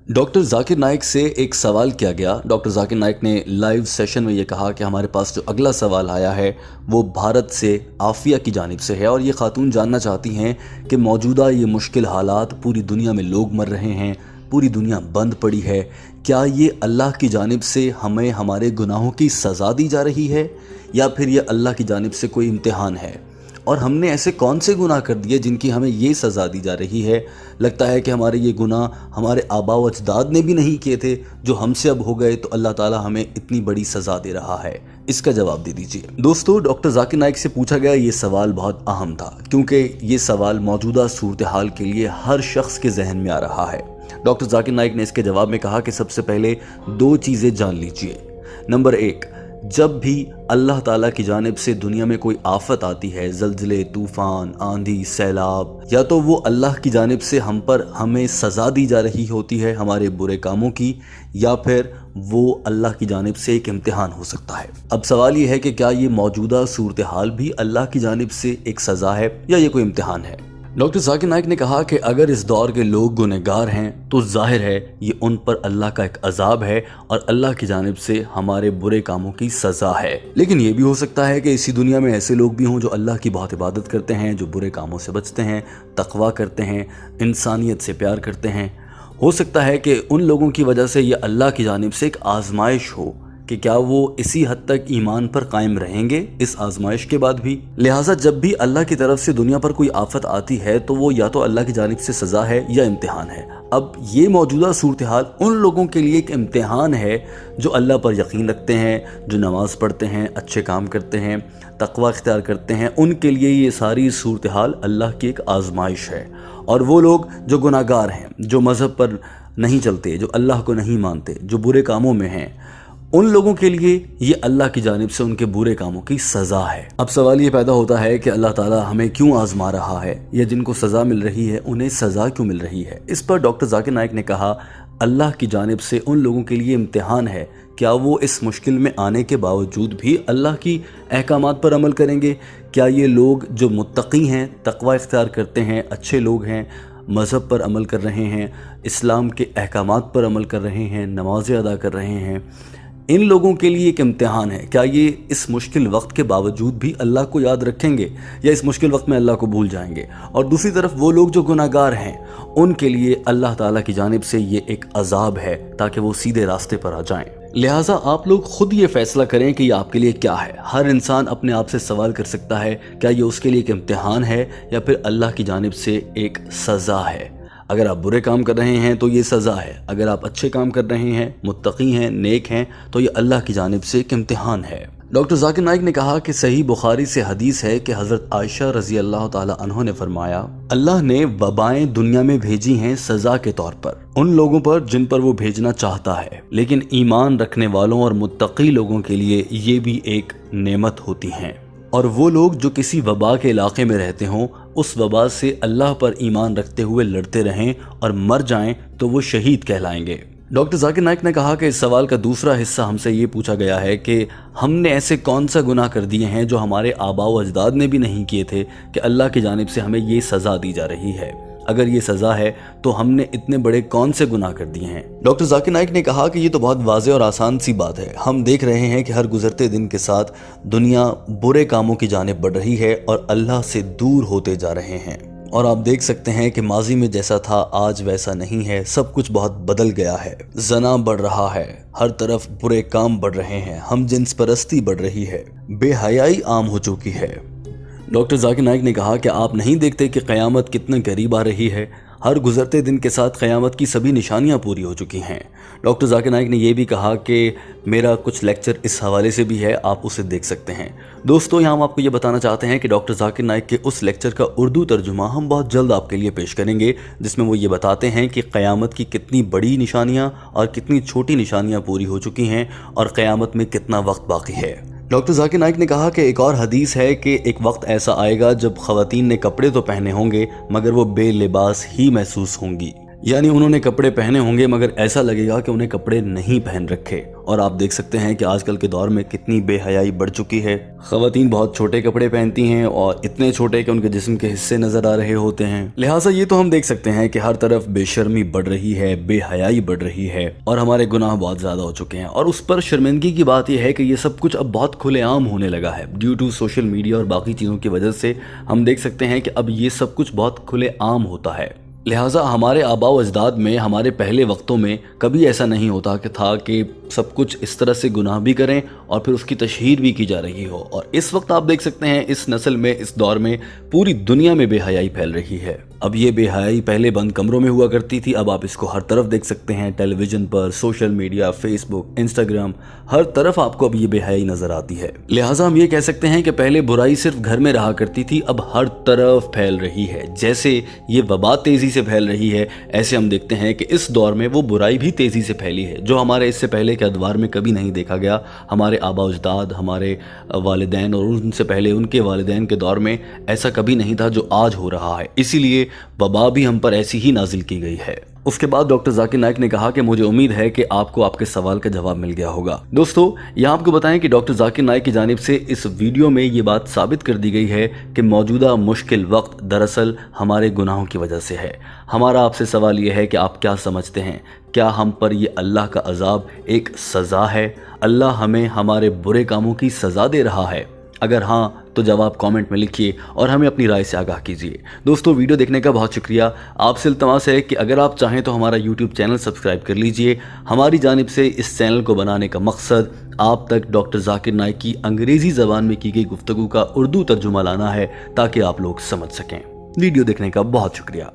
Doctor Zakir Naik से एक सवाल किया गया। डॉक्टर जाकिर नाइक ने लाइव सेशन में ये कहा कि हमारे पास जो अगला सवाल आया है वो भारत से आफिया की जानिब से है, और ये खातून जानना चाहती हैं कि मौजूदा ये मुश्किल हालात, पूरी दुनिया में लोग मर रहे हैं, पूरी दुनिया बंद पड़ी है, क्या ये अल्लाह की जानिब से हमें हमारे गुनाहों की सज़ा दी जा रही है या फिर ये अल्लाह की जानिब से कोई इम्तिहान है, और हमने ऐसे कौन से गुनाह कर दिए जिनकी हमें ये सज़ा दी जा रही है। लगता है कि हमारे ये गुनाह हमारे आबा व अजदाद ने भी नहीं किए थे, जो हमसे अब हो गए, तो अल्लाह ताला हमें इतनी बड़ी सज़ा दे रहा है। इसका जवाब दे दीजिए। दोस्तों, डॉक्टर जाकिर नाइक से पूछा गया ये सवाल बहुत अहम था, क्योंकि ये सवाल मौजूदा सूरत हाल के लिए हर शख्स के जहन में आ रहा है। डॉक्टर जाकिर नाइक ने इसके जवाब में कहा कि सबसे पहले दो चीज़ें जान लीजिए। नंबर एक, जब भी अल्लाह ताला की जानिब से दुनिया में कोई आफत आती है, ज़ल्ज़ले, तूफ़ान, आंधी, सैलाब, या तो वो अल्लाह की जानिब से हमें सज़ा दी जा रही होती है हमारे बुरे कामों की, या फिर वो अल्लाह की जानिब से एक इम्तिहान हो सकता है। अब सवाल ये है कि क्या ये मौजूदा सूरत हाल भी अल्लाह की जानिब से एक सज़ा है या ये कोई इम्तिहान है। डॉक्टर जाकिर नाइक ने कहा कि अगर इस दौर के लोग गुनहगार हैं तो जाहिर है ये उन पर अल्लाह का एक अजाब है और अल्लाह की जानिब से हमारे बुरे कामों की सज़ा है। लेकिन ये भी हो सकता है कि इसी दुनिया में ऐसे लोग भी हों जो अल्लाह की बहुत इबादत करते हैं, जो बुरे कामों से बचते हैं, तकवा करते हैं, इंसानियत से प्यार करते हैं। हो सकता है कि उन लोगों की वजह से ये अल्लाह की जानिब से एक आजमाइश हो कि क्या वो इसी हद तक ईमान पर कायम रहेंगे इस आजमाइश के बाद भी। लिहाजा जब भी अल्लाह की तरफ से दुनिया पर कोई आफत आती है तो वो या तो अल्लाह की जानिब से सज़ा है या इम्तिहान है। अब ये मौजूदा सूरत हाल उन लोगों के लिए एक इम्तिहान है जो अल्लाह पर यकीन रखते हैं, जो नमाज़ पढ़ते हैं, अच्छे काम करते हैं, तकवा इख्तियार करते हैं। उनके लिए ये सारी सूरत हाल अल्लाह की एक आजमाइश है। और वो लोग जो गुनाहगार हैं, जो मज़हब पर नहीं चलते, जो अल्लाह को नहीं मानते, जो बुरे कामों में हैं, उन लोगों के लिए ये अल्लाह की जानिब से उनके बुरे कामों की सज़ा है। अब सवाल ये पैदा होता है कि अल्लाह ताला हमें क्यों आजमा रहा है, या जिनको सज़ा मिल रही है उन्हें सज़ा क्यों मिल रही है। इस पर डॉक्टर जाकिर नाइक ने कहा, अल्लाह की जानिब से उन लोगों के लिए इम्तिहान है, क्या वो इस मुश्किल में आने के बावजूद भी अल्लाह की अहकामात पर अमल करेंगे। क्या ये लोग जो मुत्तकी हैं, तकवा इख्तियार करते हैं, अच्छे लोग हैं, मज़हब पर अमल कर रहे हैं, इस्लाम के अहकामात पर अमल कर रहे हैं, नमाज़ें अदा कर रहे हैं, इन लोगों के लिए एक इम्तिहान है। क्या ये इस मुश्किल वक्त के बावजूद भी अल्लाह को याद रखेंगे या इस मुश्किल वक्त में अल्लाह को भूल जाएंगे। और दूसरी तरफ वो लोग जो गुनाहगार हैं, उनके लिए अल्लाह ताला की जानिब से ये एक अजाब है ताकि वो सीधे रास्ते पर आ जाएं। लिहाजा आप लोग खुद ये फैसला करें कि ये आपके लिए क्या है। हर इंसान अपने आप से सवाल कर सकता है, क्या ये उसके लिए एक इम्तिहान है या फिर अल्लाह की जानिब से एक सज़ा है। अगर आप बुरे काम कर रहे हैं तो ये सज़ा है, अगर आप अच्छे काम कर रहे हैं, मुत्तकी हैं, नेक हैं, तो ये अल्लाह की जानिब से एक इम्तिहान है। डॉक्टर जाकिर नाइक ने कहा कि सही बुखारी से हदीस है कि हज़रत आयशा रज़ी अल्लाह ताला अन्हा ने फरमाया, अल्लाह ने वबाएं दुनिया में भेजी हैं सज़ा के तौर पर उन लोगों पर जिन पर वो भेजना चाहता है, लेकिन ईमान रखने वालों और मुत्तकी लोगों के लिए ये भी एक नेमत होती हैं। और वो लोग जो किसी वबा के इलाके में रहते हों, उस वबा से अल्लाह पर ईमान रखते हुए लड़ते रहें और मर जाएं तो वो शहीद कहलाएंगे। डॉक्टर जाकिर नाइक ने कहा कि इस सवाल का दूसरा हिस्सा हमसे ये पूछा गया है कि हमने ऐसे कौन सा गुनाह कर दिए हैं जो हमारे आबा व अजदाद ने भी नहीं किए थे कि अल्लाह की जानिब से हमें ये सज़ा दी जा रही है। अगर ये सज़ा है तो हमने इतने बड़े कौन से गुनाह कर दिए हैं। डॉक्टर जाकिर नाइक ने कहा कि ये तो बहुत वाज़ेह और आसान सी बात है। हम देख रहे हैं कि हर गुजरते दिन के साथ दुनिया बुरे कामों की जानिब बढ़ रही है और अल्लाह से दूर होते जा रहे हैं। और आप देख सकते हैं कि माजी में जैसा था आज वैसा नहीं है, सब कुछ बहुत बदल गया है। ज़ना बढ़ रहा है, हर तरफ बुरे काम बढ़ रहे हैं, हम जिन्स परस्ती बढ़ रही है, बेहयाई आम हो चुकी है। डॉक्टर जाकिर नाइक ने कहा कि आप नहीं देखते कि क़यामत कितने करीब आ रही है। हर गुजरते दिन के साथ क़यामत की सभी निशानियां पूरी हो चुकी हैं। डॉक्टर जाकिर नाइक ने यह भी कहा कि मेरा कुछ लेक्चर इस हवाले से भी है, आप उसे देख सकते हैं। दोस्तों, यहाँ हम आपको ये बताना चाहते हैं कि डॉक्टर जाकिर नाइक के उस लेक्चर का उर्दू तर्जुमा हम बहुत जल्द आपके लिए पेश करेंगे, जिसमें वो ये बताते हैं कि क़यामत की कितनी बड़ी निशानियाँ और कितनी छोटी निशानियाँ पूरी हो चुकी हैं और क़यामत में कितना वक्त बाकी है। डॉक्टर जाकिर नाइक ने कहा कि एक और हदीस है कि एक वक्त ऐसा आएगा जब ख़वातीन ने कपड़े तो पहने होंगे मगर वो बेलिबास ही महसूस होंगी। यानी उन्होंने कपड़े पहने होंगे मगर ऐसा लगेगा कि उन्हें कपड़े नहीं पहन रखे। और आप देख सकते हैं कि आजकल के दौर में कितनी बेहयाई बढ़ चुकी है। ख़वातीन बहुत छोटे कपड़े पहनती हैं और इतने छोटे कि उनके जिस्म के हिस्से नज़र आ रहे होते हैं। लिहाजा ये तो हम देख सकते हैं कि हर तरफ बेशर्मी बढ़ रही है, बेहयाई बढ़ रही है और हमारे गुनाह बहुत ज़्यादा हो चुके हैं। और उस पर शर्मिंदगी की बात यह है कि ये सब कुछ अब बहुत खुलेआम होने लगा है। ड्यू टू सोशल मीडिया और बाकी चीज़ों की वजह से हम देख सकते हैं कि अब ये सब कुछ बहुत खुलेआम होता है। लिहाजा हमारे आबा व अजदाद में, हमारे पहले वक्तों में कभी ऐसा नहीं होता कि सब कुछ इस तरह से गुनाह भी करें और फिर उसकी तशहीर भी की जा रही हो। और इस वक्त आप देख सकते हैं इस नस्ल में, इस दौर में पूरी दुनिया में बेहयाई फैल रही है। अब ये बेहयाई पहले बंद कमरों में हुआ करती थी, अब आप इसको हर तरफ देख सकते हैं, टेलीविजन पर, सोशल मीडिया, फेसबुक, इंस्टाग्राम, हर तरफ आपको अब ये बेहयाई नजर आती है। लिहाजा हम ये कह सकते हैं कि पहले बुराई सिर्फ घर में रहा करती थी, अब हर तरफ फैल रही है। जैसे ये वबा तेजी से फैल रही है, ऐसे हम देखते हैं कि इस दौर में वो बुराई भी तेजी से फैली है जो हमारे इससे पहले के अदवार में कभी नहीं देखा गया। हमारे आबा अजदाद, हमारे वालिदैन और उनसे पहले उनके वालिदैन के दौर में ऐसा कभी नहीं था जो आज हो रहा है। इसीलिए वबा भी हम पर ऐसी ही नाजिल की गई है। उसके बाद डॉक्टर जाकिर नाइक ने कहा कि मुझे उम्मीद है कि आपको आपके सवाल का जवाब मिल गया होगा। दोस्तों, यहाँ आपको बताएं कि डॉक्टर जाकिर नाइक की जानिब से इस वीडियो में ये बात साबित कर दी गई है कि मौजूदा मुश्किल वक्त दरअसल हमारे गुनाहों की वजह से है। हमारा आपसे सवाल ये है कि आप क्या समझते हैं, क्या हम पर ये अल्लाह का अजाब एक सज़ा है? अल्लाह हमें हमारे बुरे कामों की सज़ा दे रहा है? अगर हाँ तो जवाब कमेंट में लिखिए और हमें अपनी राय से आगाह कीजिए। दोस्तों, वीडियो देखने का बहुत शुक्रिया। आपसे इल्तमास है कि अगर आप चाहें तो हमारा यूट्यूब चैनल सब्सक्राइब कर लीजिए। हमारी जानिब से इस चैनल को बनाने का मकसद आप तक डॉक्टर जाकिर नाइक की अंग्रेज़ी ज़बान में की गई गुफ्तगू का उर्दू तर्जुमा लाना है ताकि आप लोग समझ सकें। वीडियो देखने का बहुत शुक्रिया।